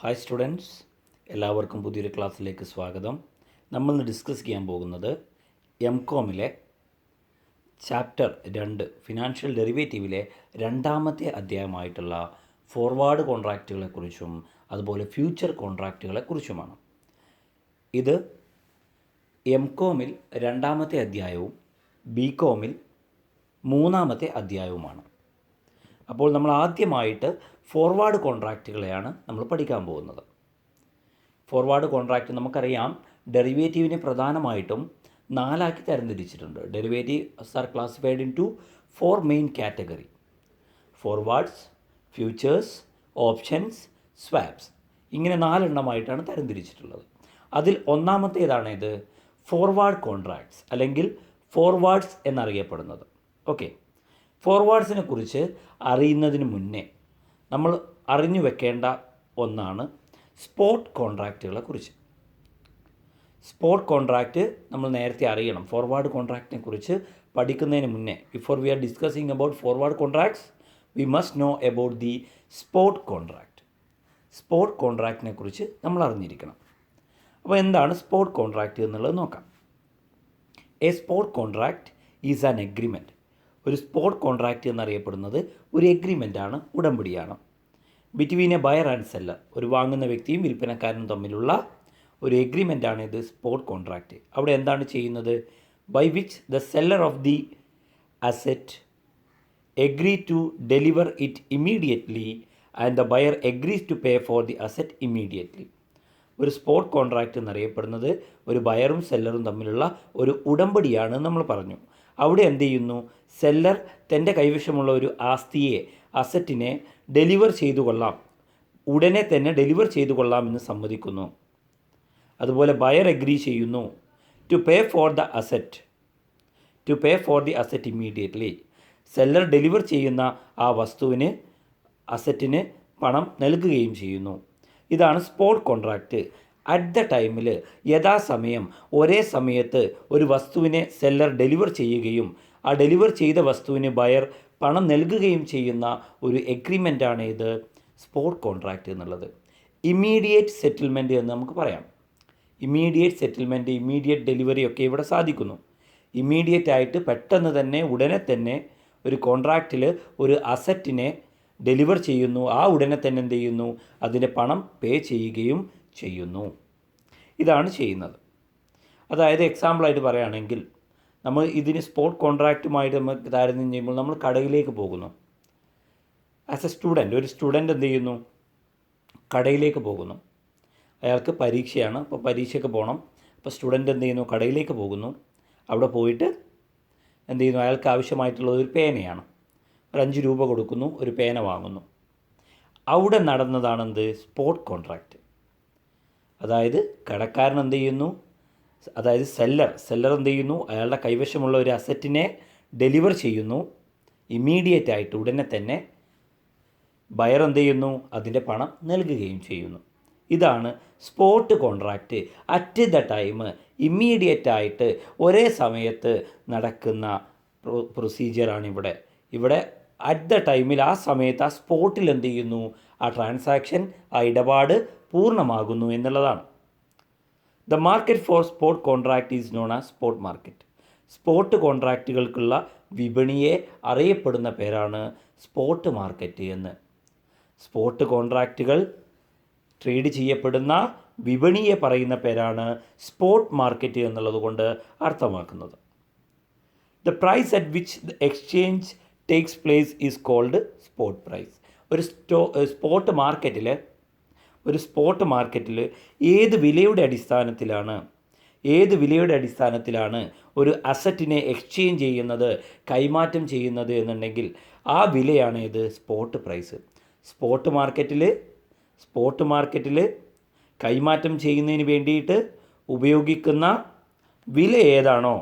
Hi students, എല്ലാവർക്കും പുതിയൊരു ക്ലാസ്സിലേക്ക് സ്വാഗതം. നമ്മളിന്ന് ഡിസ്കസ് ചെയ്യാൻ പോകുന്നത് എംകോമിലെ ചാപ്റ്റർ 2 ഫിനാൻഷ്യൽ ഡെറിവേറ്റീവിലെ രണ്ടാമത്തെ അധ്യായമായിട്ടുള്ള ഫോർവേഡ് കോൺട്രാക്റ്റുകളെക്കുറിച്ചും അതുപോലെ ഫ്യൂച്ചർ കോൺട്രാക്റ്റുകളെക്കുറിച്ചുമാണ്. ഇത് എംകോമിൽ രണ്ടാമത്തെ അധ്യായവും ബികോമിൽ മൂന്നാമത്തെ അധ്യായവുമാണ്. അപ്പോൾ നമ്മൾ ആദ്യമായിട്ട് ഫോർവേഡ് കോൺട്രാക്റ്റുകളെയാണ് നമ്മൾ പഠിക്കാൻ പോകുന്നത്. ഫോർവേഡ് കോൺട്രാക്റ്റ് നമുക്കറിയാം, ഡെറിവേറ്റീവിനെ പ്രധാനമായിട്ടും 4 ആക്കി തരംതിരിച്ചിട്ടുണ്ട്. Derivatives are classified into 4 main category: forwards, futures, options, swaps. ഇങ്ങനെ 4 എണ്ണമായിട്ടാണ് തരംതിരിച്ചിട്ടുള്ളത്. അതിൽ ഒന്നാമത്തേതാണ് ഇത് ഫോർവേഡ് കോൺട്രാക്ട്സ് അല്ലെങ്കിൽ ഫോർവേഡ്സ് എന്നറിയപ്പെടുന്നത്. ഓക്കെ, ഫോർവേഡ്സിനെ കുറിച്ച് അറിയുന്നതിന് മുന്നേ നമ്മൾ അറിഞ്ഞു വെക്കേണ്ട ഒന്നാണ് സ്പോട്ട് കോൺട്രാക്റ്റുകളെ കുറിച്ച്. സ്പോട്ട് കോൺട്രാക്റ്റ് നമ്മൾ നേരത്തെ അറിയണം. ഫോർവേഡ് കോൺട്രാക്റ്റിനെ കുറിച്ച് പഠിക്കുന്നതിന് മുന്നേ, before we are discussing about forward contracts, we must know about the spot contract. Spot കോൺട്രാക്റ്റിനെ കുറിച്ച് നമ്മൾ അറിഞ്ഞിരിക്കണം. അപ്പോൾ എന്താണ് സ്പോട്ട് കോൺട്രാക്റ്റ് എന്നുള്ളത് നോക്കാം. A spot contract is an agreement. ഒരു സ്പോട്ട് കോൺട്രാക്റ്റ് എന്നറിയപ്പെടുന്നത് ഒരു എഗ്രിമെൻ്റാണ്, ഉടമ്പടിയാണ്. Between a buyer and seller, ഒരു വാങ്ങുന്ന വ്യക്തിയും വിൽപ്പനക്കാരനും തമ്മിലുള്ള ഒരു എഗ്രിമെൻ്റാണ് ഇത് സ്പോട്ട് കോൺട്രാക്റ്റ്. അവിടെ എന്താണ് ചെയ്യുന്നത്? By which the seller of the asset agree to deliver it immediately and the buyer agrees to pay for the asset immediately. ഒരു സ്പോട്ട് കോൺട്രാക്റ്റ് എന്നറിയപ്പെടുന്നത് ഒരു ബയറും സെല്ലറും തമ്മിലുള്ള ഒരു ഉടമ്പടിയാണ് നമ്മൾ പറഞ്ഞു. അവിടെ എന്ത് ചെയ്യുന്നു? സെല്ലർ തൻ്റെ കൈവശമുള്ള ഒരു ആസ്തിയെ, അസറ്റിനെ ഡെലിവർ ചെയ്തു കൊള്ളാം, ഉടനെ തന്നെ ഡെലിവർ ചെയ്തു കൊള്ളാം എന്ന് സമ്മതിക്കുന്നു. അതുപോലെ ബയർ എഗ്രി ചെയ്യുന്നു to pay for the asset immediately. Seller deliver ചെയ്യുന്ന ആ വസ്തുവിന്, അസറ്റിന് പണം നൽകുകയും ചെയ്യുന്നു. ഇതാണ് സ്പോട്ട് കോൺട്രാക്റ്റ്. അറ്റ് ദ ടൈമിൽ, യഥാസമയം, ഒരേ സമയത്ത് ഒരു വസ്തുവിനെ സെല്ലർ ഡെലിവർ ചെയ്യുകയും ആ ഡെലിവർ ചെയ്ത വസ്തുവിന് ബയർ പണം നൽകുകയും ചെയ്യുന്ന ഒരു എഗ്രിമെൻ്റാണ് ഇത് സ്പോട്ട് കോൺട്രാക്റ്റ് എന്നുള്ളത്. ഇമ്മീഡിയറ്റ് സെറ്റിൽമെൻറ്റ് എന്ന് നമുക്ക് പറയാം. ഇമ്മീഡിയറ്റ് സെറ്റിൽമെൻറ്റ്, ഇമ്മീഡിയറ്റ് ഡെലിവറി ഒക്കെ ഇവിടെ സാധിക്കുന്നു. ഇമ്മീഡിയറ്റ് ആയിട്ട് പെട്ടെന്ന് തന്നെ, ഉടനെ തന്നെ ഒരു കോൺട്രാക്റ്റിൽ ഒരു അസറ്റിനെ ഡെലിവർ ചെയ്യുന്നു. ആ ഉടനെ തന്നെ എന്ത് ചെയ്യുന്നു? അതിൻ്റെ പണം പേ ചെയ്യുകയും ചെയ്യുന്നു. ഇതാണ് ചെയ്യുന്നത്. അതായത് എക്സാമ്പിളായിട്ട് പറയുകയാണെങ്കിൽ, നമ്മൾ ഇതിന് സ്പോട്ട് കോൺട്രാക്റ്റുമായിട്ട് നമുക്ക് താരതമ്യം ചെയ്യുമ്പോൾ നമ്മൾ കടയിലേക്ക് പോകുന്നു. ആസ് എ സ്റ്റുഡൻറ്റ്, ഒരു സ്റ്റുഡൻറ്റ് എന്ത് ചെയ്യുന്നു? കടയിലേക്ക് പോകുന്നു. അയാൾക്ക് പരീക്ഷയാണ്, അപ്പോൾ പരീക്ഷയ്ക്ക് പോകണം. അപ്പോൾ സ്റ്റുഡൻറ്റ് എന്ത് ചെയ്യുന്നു? കടയിലേക്ക് പോകുന്നു. അവിടെ പോയിട്ട് എന്ത് ചെയ്യുന്നു? അയാൾക്ക് ആവശ്യമായിട്ടുള്ളത് ഒരു പേനയാണ്. ഒരു 5 രൂപ കൊടുക്കുന്നു, ഒരു പേന വാങ്ങുന്നു. അവിടെ നടന്നതാണെന്ത്? Spot contract. അതായത് കടക്കാരൻ എന്ത് ചെയ്യുന്നു? അതായത് സെല്ലർ എന്ത് ചെയ്യുന്നു? അയാളുടെ കൈവശമുള്ള ഒരു അസറ്റിനെ ഡെലിവർ ചെയ്യുന്നു ഇമ്മീഡിയറ്റ് ആയിട്ട്, ഉടനെ തന്നെ. ബയർ എന്ത് ചെയ്യുന്നു? അതിൻ്റെ പണം നൽകുകയും ചെയ്യുന്നു. ഇതാണ് spot contract. At the time, immediate ആയിട്ട്, ഒരേ സമയത്ത് നടക്കുന്ന പ്രൊസീജിയറാണ് ഇവിടെ അറ്റ് ദ ടൈമിൽ, ആ സമയത്ത്, ആ സ്പോട്ടിൽ എന്ത് ചെയ്യുന്നു? ആ ട്രാൻസാക്ഷൻ, ആ ഇടപാട് പൂർണ്ണമാകുന്നു എന്നുള്ളതാണ്. The market for spot contract is known as spot market. Spot കോൺട്രാക്റ്റുകൾക്കുള്ള വിപണിയെ അറിയപ്പെടുന്ന പേരാണ് സ്പോട്ട് മാർക്കറ്റ് എന്ന്. സ്പോട്ട് കോൺട്രാക്റ്റുകൾ ട്രേഡ് ചെയ്യപ്പെടുന്ന വിപണിയെ പറയുന്ന പേരാണ് സ്പോട്ട് മാർക്കറ്റ് എന്നുള്ളത് കൊണ്ട് അർത്ഥമാക്കുന്നത്. The price at which the exchange takes place is called spot price. ഒരു സ്പോട്ട് മാർക്കറ്റിൽ ഏത് വിലയുടെ അടിസ്ഥാനത്തിലാണ് ഒരു അസറ്റിനെ എക്സ്ചേഞ്ച് ചെയ്യുന്നത്, കൈമാറ്റം ചെയ്യുന്നത് എന്നുണ്ടെങ്കിൽ ആ വിലയാണ് ഇത് സ്പോട്ട് പ്രൈസ്. സ്പോട്ട് മാർക്കറ്റിൽ കൈമാറ്റം ചെയ്യുന്നതിന് വേണ്ടിയിട്ട് ഉപയോഗിക്കുന്ന വില ഏതാണോ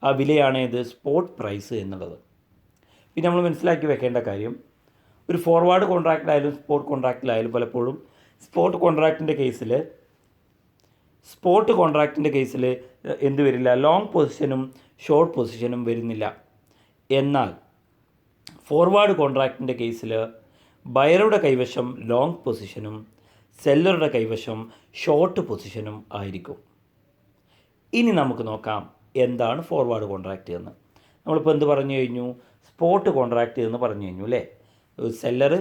ആ വിലയാണ് ഇത് സ്പോട്ട് പ്രൈസ് എന്നുള്ളത്. പിന്നെ നമ്മൾ മനസ്സിലാക്കി വെക്കേണ്ട കാര്യം, ഒരു ഫോർവേഡ് കോൺട്രാക്റ്റിലായാലും സ്പോട്ട് കോൺട്രാക്റ്റിലായാലും പലപ്പോഴും സ്പോട്ട് കോൺട്രാക്റ്റിൻ്റെ കേസിൽ എന്ത് വരില്ല? ലോങ് പൊസിഷനും ഷോർട്ട് പൊസിഷനും വരുന്നില്ല. എന്നാൽ ഫോർവേഡ് കോൺട്രാക്റ്റിൻ്റെ കേസിൽ ബയറുടെ കൈവശം ലോങ് പൊസിഷനും സെല്ലറുടെ കൈവശം ഷോർട്ട് പൊസിഷനും ആയിരിക്കും. ഇനി നമുക്ക് നോക്കാം എന്താണ് ഫോർവേഡ് കോൺട്രാക്റ്റ് എന്ന്. നമ്മളിപ്പോൾ എന്ത് പറഞ്ഞു കഴിഞ്ഞു? സ്പോട്ട് കോൺട്രാക്റ്റ് എന്ന് പറഞ്ഞു കഴിഞ്ഞു അല്ലേ. സെല്ലർ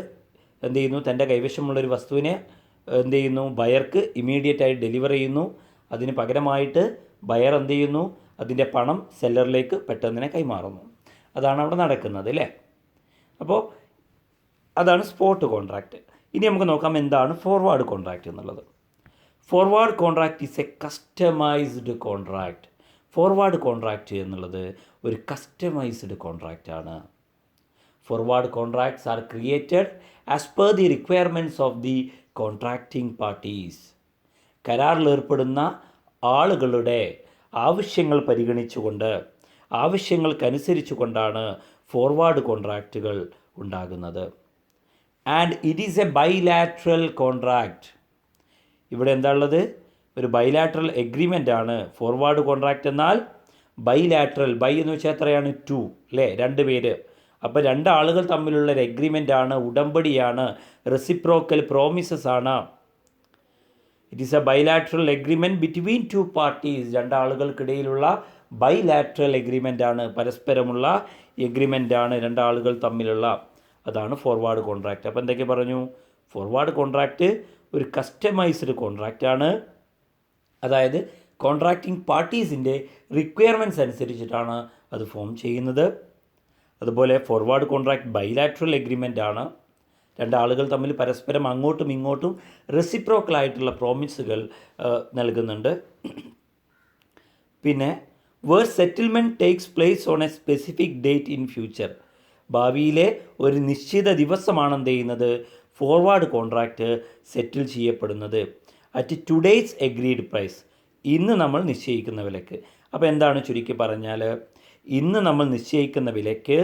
എന്ത് ചെയ്യുന്നു? തൻ്റെ കൈവശമുള്ളൊരു വസ്തുവിനെ എന്ത് ചെയ്യുന്നു? ബയർക്ക് ഇമീഡിയറ്റായി ഡെലിവർ ചെയ്യുന്നു. അതിന് പകരമായിട്ട് ബയർ എന്ത് ചെയ്യുന്നു? അതിൻ്റെ പണം സെല്ലറിലേക്ക് പെട്ടെന്ന് കൈമാറുന്നു. അതാണ് അവിടെ നടക്കുന്നത് അല്ലേ. അപ്പോൾ അതാണ് സ്പോട്ട് കോൺട്രാക്റ്റ്. ഇനി നമുക്ക് നോക്കാം എന്താണ് ഫോർവേഡ് കോൺട്രാക്റ്റ് എന്നുള്ളത്. Forward contract is a customised contract. Forward contract എന്നുള്ളത് ഒരു കസ്റ്റമൈസ്ഡ് കോൺട്രാക്റ്റാണ്. Forward contracts are created as per the requirements of the contracting parties. കരാറിലേർപ്പെടുന്ന ആളുകളുടെ ആവശ്യങ്ങൾ പരിഗണിച്ചുകൊണ്ട്, ആവശ്യങ്ങൾക്കനുസരിച്ചുകൊണ്ടാണ് ഫോർവേഡ് കോൺട്രാക്റ്റുകൾ ഉണ്ടാകുന്നത്. And it is a bilateral contract. ഇവിടെ എന്താ ഉള്ളത്? ഒരു ബൈലാറ്ററൽ എഗ്രിമെൻ്റ് ആണ് ഫോർവേഡ് കോൺട്രാക്റ്റ് എന്നാൽ. ബൈലാറ്ററൽ, ബൈ എന്ന് വെച്ചാൽ എത്രയാണ്? 2 അല്ലേ, 2 പേര്. അപ്പോൾ 2 ആളുകൾ തമ്മിലുള്ള ഒരു എഗ്രിമെൻ്റ് ആണ്, ഉടമ്പടിയാണ്, റെസിപ്രോക്കൽ പ്രോമിസസ് ആണ്. It is a bilateral agreement between 2 parties. 2 ആളുകൾക്കിടയിലുള്ള ബൈലാറ്ററൽ എഗ്രിമെൻ്റ് ആണ്, പരസ്പരമുള്ള എഗ്രിമെൻ്റ് ആണ് 2 ആളുകൾ തമ്മിലുള്ള. അതാണ് ഫോർവേഡ് കോൺട്രാക്റ്റ്. അപ്പോൾ എന്തൊക്കെ പറഞ്ഞു? ഫോർവേഡ് കോൺട്രാക്റ്റ് ഒരു കസ്റ്റമൈസ്ഡ് കോൺട്രാക്റ്റ് ആണ്. അതായത് കോൺട്രാക്റ്റിംഗ് പാർട്ടീസിൻ്റെ റിക്വയർമെൻറ്റ്സ് അനുസരിച്ചിട്ടാണ് അത് ഫോം ചെയ്യുന്നത്. അതുപോലെ ഫോർവേഡ് കോൺട്രാക്റ്റ് ബൈലാറ്ററൽ എഗ്രിമെൻ്റ് ആണ്. 2 ആളുകൾ തമ്മിൽ പരസ്പരം അങ്ങോട്ടും ഇങ്ങോട്ടും റെസിപ്രോക്കലായിട്ടുള്ള പ്രോമിസുകൾ നൽകുന്നുണ്ട്. പിന്നെ where settlement takes place on a specific date in future. ഭാവിയിലെ ഒരു നിശ്ചിത ദിവസമാണ് എന്ത് ചെയ്യുന്നത്? ഫോർവേഡ് കോൺട്രാക്റ്റ് സെറ്റിൽ ചെയ്യപ്പെടുന്നത്. At today's agreed price. ഇന്ന് നമ്മൾ നിശ്ചയിക്കുന്ന വിലക്ക്. അപ്പോൾ എന്താണ് ചുരുക്കി പറഞ്ഞാൽ, ഇന്ന് നമ്മൾ നിശ്ചയിക്കുന്ന വിലയ്ക്ക്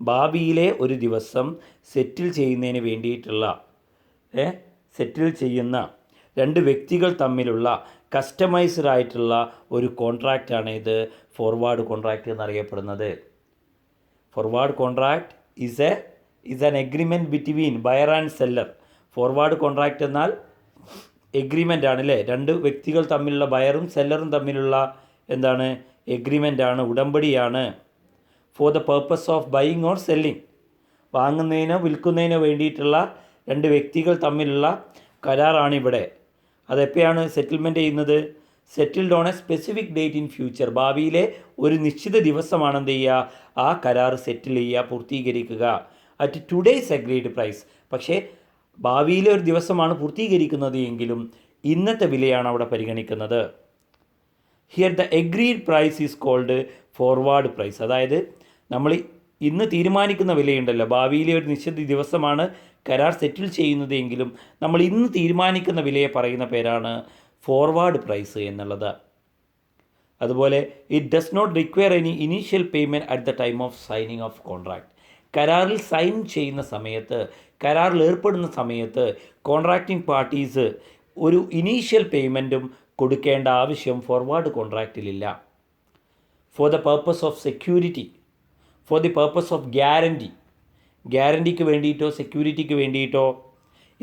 ഭാവിയിലെ ഒരു ദിവസം സെറ്റിൽ ചെയ്യുന്നതിന് വേണ്ടിയിട്ടുള്ള സെറ്റിൽ ചെയ്യുന്ന 2 വ്യക്തികൾ തമ്മിലുള്ള കസ്റ്റമൈസ്ഡ് ആയിട്ടുള്ള ഒരു കോൺട്രാക്റ്റാണ് ഇത് ഫോർവേഡ് കോൺട്രാക്റ്റ് എന്നറിയപ്പെടുന്നത്. Forward contract is an agreement between buyer and seller. Forward contract എന്നാൽ എഗ്രിമെൻ്റ് ആണ് അല്ലേ. 2 വ്യക്തികൾ തമ്മിലുള്ള, ബയറും സെല്ലറും തമ്മിലുള്ള എന്താണ്? എഗ്രിമെൻ്റ് ആണ്, ഉടമ്പടിയാണ്. For the purpose of buying or selling. വാങ്ങുന്നതിനോ വിൽക്കുന്നതിനോ വേണ്ടിയിട്ടുള്ള 2 വ്യക്തികൾ തമ്മിലുള്ള കരാറാണ് ഇവിടെ. അതെപ്പോഴാണ് സെറ്റിൽമെൻറ്റ് ചെയ്യുന്നത്? Settled on a specific date in future. ഭാവിയിലെ ഒരു നിശ്ചിത ദിവസമാണ് എന്ത് ചെയ്യുക? ആ കരാർ സെറ്റിൽ ചെയ്യുക, പൂർത്തീകരിക്കുക. At today's agreed price. പക്ഷേ ഭാവിയിലെ ഒരു ദിവസമാണ് പൂർത്തീകരിക്കുന്നത് എങ്കിലും ഇന്നത്തെ വിലയാണ് അവിടെ പരിഗണിക്കുന്നത്. Here the agreed price is called forward price. അതായത് നമ്മൾ ഇന്ന് തീരുമാനിക്കുന്ന വിലയുണ്ടല്ലോ, ഭാവിയിലെ ഒരു നിശ്ചിത ദിവസമാണ് കരാർ സെറ്റിൽ ചെയ്യുന്നത് എങ്കിലും നമ്മൾ ഇന്ന് തീരുമാനിക്കുന്ന വിലയെ പറയുന്ന പേരാണ് ഫോർവേഡ് പ്രൈസ് എന്നുള്ളത്. അതുപോലെ it does not require any initial payment at the time of signing of contract. കരാറിൽ സൈൻ ചെയ്യുന്ന സമയത്ത്, കരാറിൽ ഏർപ്പെടുന്ന സമയത്ത് കോൺട്രാക്റ്റിംഗ് പാർട്ടീസ് ഒരു ഇനീഷ്യൽ പേയ്മെൻറ്റും കൊടുക്കേണ്ട ആവശ്യം ഫോർവേഡ് കോൺട്രാക്റ്റിലില്ല. For the purpose of security, for the purpose of guarantee, ഗ്യാരൻറ്റിക്ക് വേണ്ടിയിട്ടോ സെക്യൂരിറ്റിക്ക് വേണ്ടിയിട്ടോ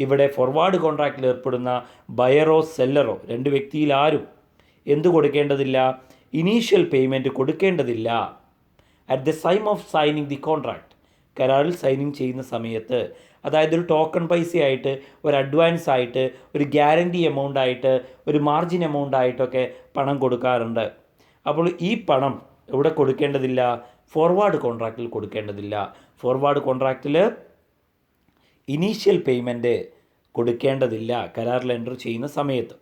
ഇവിടെ ഫോർവേഡ് കോൺട്രാക്റ്റിൽ ഏർപ്പെടുന്ന ബയറോ സെല്ലറോ 2 വ്യക്തിയിൽ ആരും എന്ത് കൊടുക്കേണ്ടതില്ല? ഇനീഷ്യൽ പേയ്മെൻറ്റ് കൊടുക്കേണ്ടതില്ല. At the time of signing the contract. കരാറിൽ സൈനിങ് ചെയ്യുന്ന സമയത്ത്, അതായത് ഒരു ടോക്കൺ പൈസയായിട്ട്, ഒരു അഡ്വാൻസ് ആയിട്ട്, ഒരു ഗ്യാരൻറ്റി എമൗണ്ട് ആയിട്ട്, ഒരു മാർജിൻ എമൗണ്ട് ആയിട്ടൊക്കെ പണം കൊടുക്കാറുണ്ട്. അപ്പോൾ ഈ പണം എവിടെ കൊടുക്കേണ്ടതില്ല? ഫോർവേഡ് കോൺട്രാക്റ്റിൽ കൊടുക്കേണ്ടതില്ല. ഫോർവേഡ് കോൺട്രാക്റ്റിൽ ഇനീഷ്യൽ പേയ്മെൻറ്റ് കൊടുക്കേണ്ടതില്ല കരാറിൽ എൻ്റർ ചെയ്യുന്ന സമയത്ത്.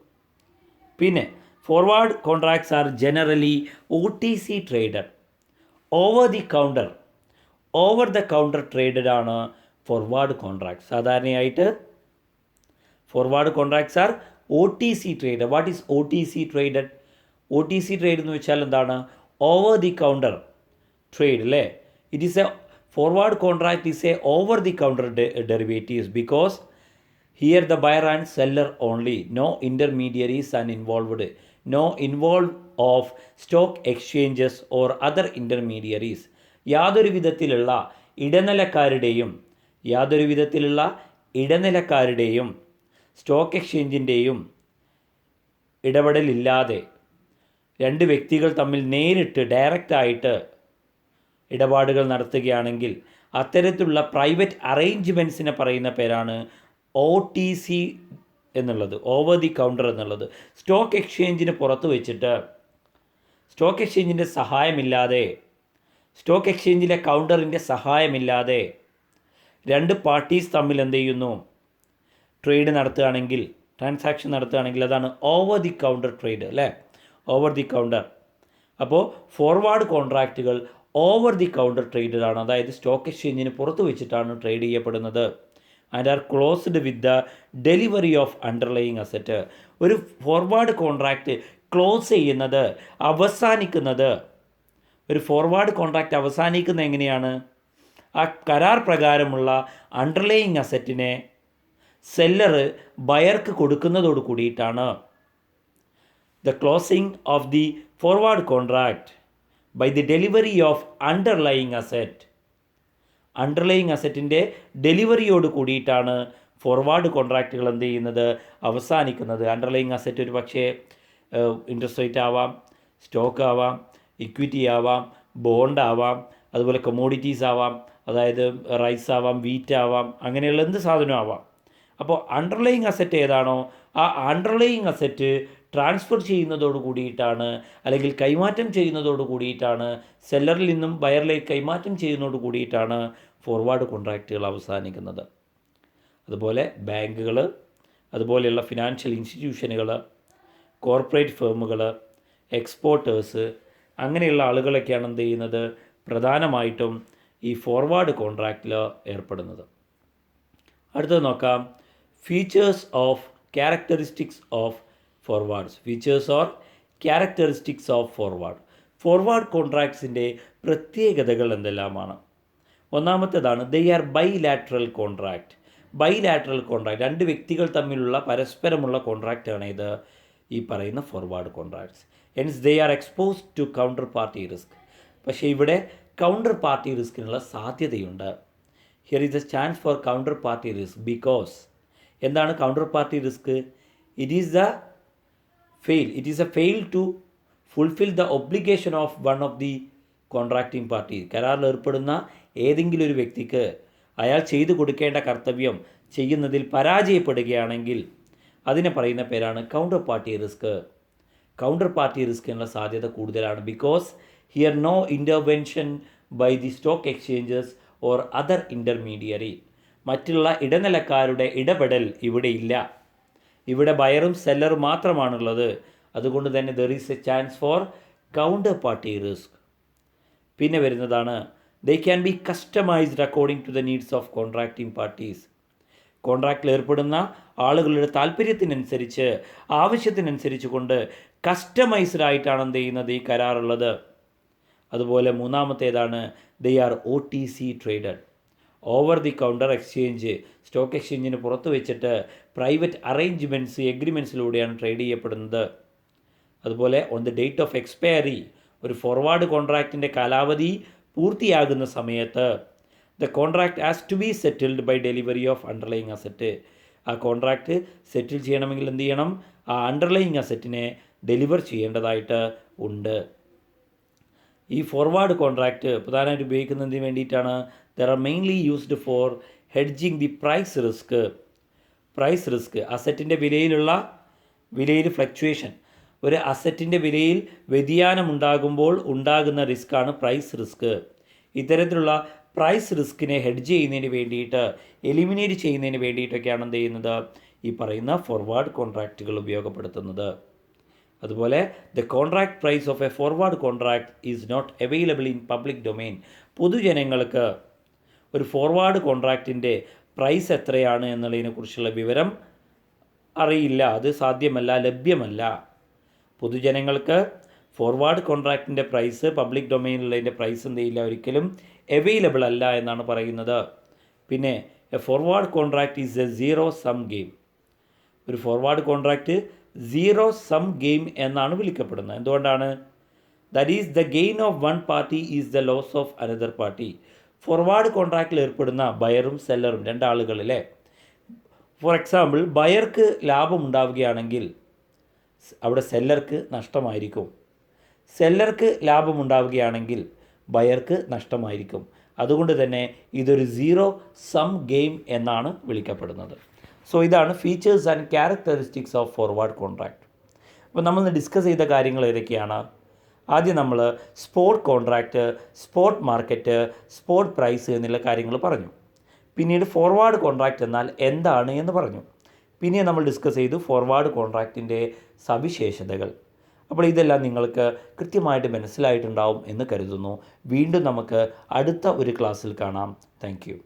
പിന്നെ forward contracts are generally OTC traded. Over the counter traded ആണ് ഫോർവേഡ് കോൺട്രാക്ട്സ്. സാധാരണയായിട്ട് forward contracts R OTC traded. What is OTC traded? OTC trade എന്ന് വെച്ചാൽ എന്താണ്? ഓവർ ദി കൗണ്ടർ ട്രേഡ് അല്ലേ. It is A forward contract is a over the counter derivatives because here the buyer and seller only, no intermediaries are involved, no involved of stock exchanges or other intermediaries. യാതൊരു വിധത്തിലുള്ള ഇടനിലക്കാരുടെയും stock എക്സ്ചേഞ്ചിൻ്റെയും ഇടപെടലില്ലാതെ രണ്ട് വ്യക്തികൾ തമ്മിൽ നേരിട്ട് ഡയറക്റ്റായിട്ട് ഇടപാടുകൾ നടത്തുകയാണെങ്കിൽ അത്തരത്തിലുള്ള പ്രൈവറ്റ് അറേഞ്ച്മെൻറ്റ്സിനെ പറയുന്ന പേരാണ് OTC എന്നുള്ളത്, ഓവർ ദി കൗണ്ടർ എന്നുള്ളത്. സ്റ്റോക്ക് എക്സ്ചേഞ്ചിന് പുറത്ത് വെച്ചിട്ട് സ്റ്റോക്ക് എക്സ്ചേഞ്ചിൻ്റെ സഹായമില്ലാതെ, സ്റ്റോക്ക് എക്സ്ചേഞ്ചിലെ കൗണ്ടറിൻ്റെ സഹായമില്ലാതെ രണ്ട് പാർട്ടീസ് തമ്മിൽ എന്ത് ചെയ്യുന്നു, ട്രേഡ് നടത്തുകയാണെങ്കിൽ, ട്രാൻസാക്ഷൻ നടത്തുകയാണെങ്കിൽ അതാണ് ഓവർ ദി കൗണ്ടർ ട്രേഡ് അല്ലേ, ഓവർ ദി കൗണ്ടർ. അപ്പോൾ ഫോർവേഡ് കോൺട്രാക്റ്റുകൾ ഓവർ ദി കൗണ്ടർ ട്രേഡാണ്, അതായത് സ്റ്റോക്ക് എക്സ്ചേഞ്ചിന് പുറത്ത് വെച്ചിട്ടാണ് ട്രേഡ് ചെയ്യപ്പെടുന്നത്. And R closed with the delivery of underlying asset. ഒരു ഫോർവേഡ് കോൺട്രാക്റ്റ് ക്ലോസ് ചെയ്യുന്നത്, അവസാനിക്കുന്നത്, ഒരു ഫോർവേഡ് കോൺട്രാക്റ്റ് അവസാനിക്കുന്നത് എങ്ങനെയാണ്? ആ കരാർ പ്രകാരമുള്ള അണ്ടർലൈയിങ് അസറ്റിനെ സെല്ലർ ബയർക്ക് കൊടുക്കുന്നതോട് കൂടിയിട്ടാണ്. The closing of the forward contract by the delivery of underlying asset. Underlying അസറ്റിൻ്റെ ഡെലിവറിയോട് കൂടിയിട്ടാണ് ഫോർവേഡ് കോൺട്രാക്റ്റുകൾ എന്ത് ചെയ്യുന്നത്, അവസാനിക്കുന്നത്. അണ്ടർലൈയിങ് അസറ്റ് ഒരു പക്ഷേ ഇൻട്രസ്റ്റ് റേറ്റ് ആവാം, സ്റ്റോക്ക് ആവാം, ഇക്വിറ്റി ആവാം, ബോണ്ട് ആവാം, അതുപോലെ കമ്മോഡിറ്റീസ് ആവാം, അതായത് റൈസ് ആവാം, വീറ്റ് ആവാം, അങ്ങനെയുള്ള എന്ത് സാധനം ആവാം. അപ്പോൾ അണ്ടർലൈയിങ് അസറ്റ് ഏതാണോ ആ അണ്ടർലൈയിങ് അസറ്റ് ട്രാൻസ്ഫർ ചെയ്യുന്നതോട് കൂടിയിട്ടാണ്, അല്ലെങ്കിൽ കൈമാറ്റം ചെയ്യുന്നതോട് കൂടിയിട്ടാണ്, സെല്ലറിൽ നിന്നും ബയറിലേക്ക് കൈമാറ്റം ചെയ്യുന്നതോട് കൂടിയിട്ടാണ് ഫോർവേഡ് കോൺട്രാക്റ്റുകൾ അവസാനിക്കുന്നത്. അതുപോലെ ബാങ്കുകൾ, അതുപോലെയുള്ള ഫിനാൻഷ്യൽ ഇൻസ്റ്റിറ്റ്യൂഷനുകൾ, കോർപ്പറേറ്റ് ഫേമുകൾ, എക്സ്പോർട്ടേഴ്സ്, അങ്ങനെയുള്ള ആളുകളൊക്കെയാണ് എന്ത് ചെയ്യുന്നത്, പ്രധാനമായിട്ടും ഈ ഫോർവേഡ് കോൺട്രാക്റ്റിൽ ഏർപ്പെടുന്നത്. അടുത്തത് നോക്കാം, features of characteristics of forwards. Features or characteristics of forward. Forward കോൺട്രാക്ട്സിൻ്റെ പ്രത്യേകതകൾ എന്തെല്ലാമാണ്? ഒന്നാമത്തേതാണ് they are bilateral contract. Bilateral contract, രണ്ട് വ്യക്തികൾ തമ്മിലുള്ള പരസ്പരമുള്ള കോൺട്രാക്റ്റാണ് ഇത് ഈ പറയുന്ന forward contracts. Hence they are exposed to counter party risk. പക്ഷേ ഇവിടെ കൗണ്ടർ പാർട്ടി റിസ്കിനുള്ള സാധ്യതയുണ്ട്. Here is a chance for counter party risk because എന്താണ് counter party risk? It is a fail to fulfil the obligation of one of the contracting party. കരാറിൽ ഏർപ്പെടുന്ന ഏതെങ്കിലും ഒരു വ്യക്തിക്ക് അയാൾ ചെയ്തു കൊടുക്കേണ്ട കർത്തവ്യം ചെയ്യുന്നതിൽ പരാജയപ്പെടുകയാണെങ്കിൽ അതിനെ പറയുന്ന പേരാണ് counter party risk. Counter party റിസ്കിനുള്ള സാധ്യത കൂടുതലാണ്. Because here no intervention by the stock exchanges or other intermediary. മറ്റുള്ള ഇടനിലക്കാരുടെ ഇടപെടൽ ഇവിടെ ഇല്ല. ഇവിടെ ബയറും സെല്ലറും മാത്രമാണുള്ളത്. അതുകൊണ്ട് തന്നെ there is a chance for counter party risk. പിന്നെ വരുന്നതാണ് they can be customised according to the needs of contracting parties. കോൺട്രാക്റ്റിൽ ഏർപ്പെടുന്ന ആളുകളുടെ താല്പര്യത്തിനനുസരിച്ച്, ആവശ്യത്തിനനുസരിച്ച് കൊണ്ട് കസ്റ്റമൈസ്ഡ് ആയിട്ടാണ് എന്ത് ചെയ്യുന്നത് ഈ കരാറുള്ളത്. അതുപോലെ മൂന്നാമത്തേതാണ് they are OTC traded. Over the counter exchange, stock എക്സ്ചേഞ്ചിന് പുറത്ത് വെച്ചിട്ട് പ്രൈവറ്റ് അറേഞ്ച്മെൻറ്റ്സ്, എഗ്രിമെൻറ്റ്സിലൂടെയാണ് ട്രേഡ് ചെയ്യപ്പെടുന്നത്. അതുപോലെ on the date of expiry, ഒരു ഫോർവേഡ് കോൺട്രാക്റ്റിൻ്റെ കാലാവധി പൂർത്തിയാകുന്ന സമയത്ത് the contract has to be settled by delivery of underlying asset. ആ കോൺട്രാക്റ്റ് സെറ്റിൽ ചെയ്യണമെങ്കിൽ എന്ത് ചെയ്യണം? ആ അണ്ടർലൈയിങ് അസറ്റിനെ ഡെലിവർ ചെയ്യേണ്ടതായിട്ട് ഉണ്ട്. ഈ ഫോർവേഡ് കോൺട്രാക്റ്റ് പ്രധാനമായിട്ട് ഉപയോഗിക്കുന്നതിന് വേണ്ടിയിട്ടാണ്. There are mainly used for hedging the price risk. Price risk, അസറ്റിൻ്റെ വിലയിൽ ഫ്ലക്ച്വേഷൻ, ഒരു അസറ്റിൻ്റെ വിലയിൽ വ്യതിയാനം ഉണ്ടാകുമ്പോൾ ഉണ്ടാകുന്ന റിസ്ക്കാണ് പ്രൈസ് റിസ്ക്. ഇത്തരത്തിലുള്ള പ്രൈസ് റിസ്കിനെ ഹെഡ്ജ് ചെയ്യുന്നതിന് വേണ്ടിയിട്ട്, എലിമിനേറ്റ് ചെയ്യുന്നതിന് വേണ്ടിയിട്ടൊക്കെയാണ് എന്ത് ചെയ്യുന്നത് ഈ പറയുന്ന ഫോർവേഡ് കോൺട്രാക്റ്റുകൾ ഉപയോഗപ്പെടുത്തുന്നത്. അതുപോലെ the contract price of a forward contract is not available in public domain. പൊതുജനങ്ങൾക്ക് ഒരു ഫോർവേഡ് കോൺട്രാക്റ്റിൻ്റെ പ്രൈസ് എത്രയാണ് എന്നുള്ളതിനെക്കുറിച്ചുള്ള വിവരം അറിയില്ല, അത് സാധ്യമല്ല, ലഭ്യമല്ല. പൊതുജനങ്ങൾക്ക് ഫോർവേഡ് കോൺട്രാക്റ്റിൻ്റെ പ്രൈസ്, പബ്ലിക് ഡൊമെയിനിലുള്ളതിൻ്റെ പ്രൈസ് എന്ത് ചെയ്യില്ല, ഒരിക്കലും അവൈലബിൾ അല്ല എന്നാണ് പറയുന്നത്. പിന്നെ a forward contract is a zero sum game. ഒരു forward contract zero sum game എന്നാണ് വിളിക്കപ്പെടുന്നത്. എന്തുകൊണ്ടാണ്? That is the gain of one party is the loss of another party. Forward കോൺട്രാക്റ്റിൽ ഏർപ്പെടുന്ന ബയറും സെല്ലറും, രണ്ടാളുകളിലെ ഫോർ എക്സാമ്പിൾ ബയർക്ക് ലാഭം ഉണ്ടാവുകയാണെങ്കിൽ അവിടെ സെല്ലർക്ക് നഷ്ടമായിരിക്കും. സെല്ലർക്ക് ലാഭമുണ്ടാവുകയാണെങ്കിൽ ബയർക്ക് നഷ്ടമായിരിക്കും. അതുകൊണ്ട് തന്നെ ഇതൊരു സീറോ സം ഗെയിം എന്നാണ് വിളിക്കപ്പെടുന്നത്. സോ ഇതാണ് features and characteristics of forward contract. അപ്പോൾ നമ്മൾ ഡിസ്കസ് ചെയ്ത കാര്യങ്ങൾ ഏതൊക്കെയാണ്? ആദ്യം നമ്മൾ spot contract, spot market, spot price എന്നുള്ള കാര്യങ്ങൾ പറഞ്ഞു. പിന്നീട് ഫോർവേഡ് കോൺട്രാക്റ്റ് എന്നാൽ എന്താണ് എന്ന് പറഞ്ഞു. പിന്നെ നമ്മൾ ഡിസ്കസ് ചെയ്തു ഫോർവേഡ് കോൺട്രാക്റ്റിൻ്റെ സവിശേഷതകൾ. അപ്പോൾ ഇതെല്ലാം നിങ്ങൾക്ക് കൃത്യമായിട്ട് മനസ്സിലായിട്ടുണ്ടാവും എന്ന് കരുതുന്നു. വീണ്ടും നമുക്ക് അടുത്ത ഒരു ക്ലാസ്സിൽ കാണാം. Thank you.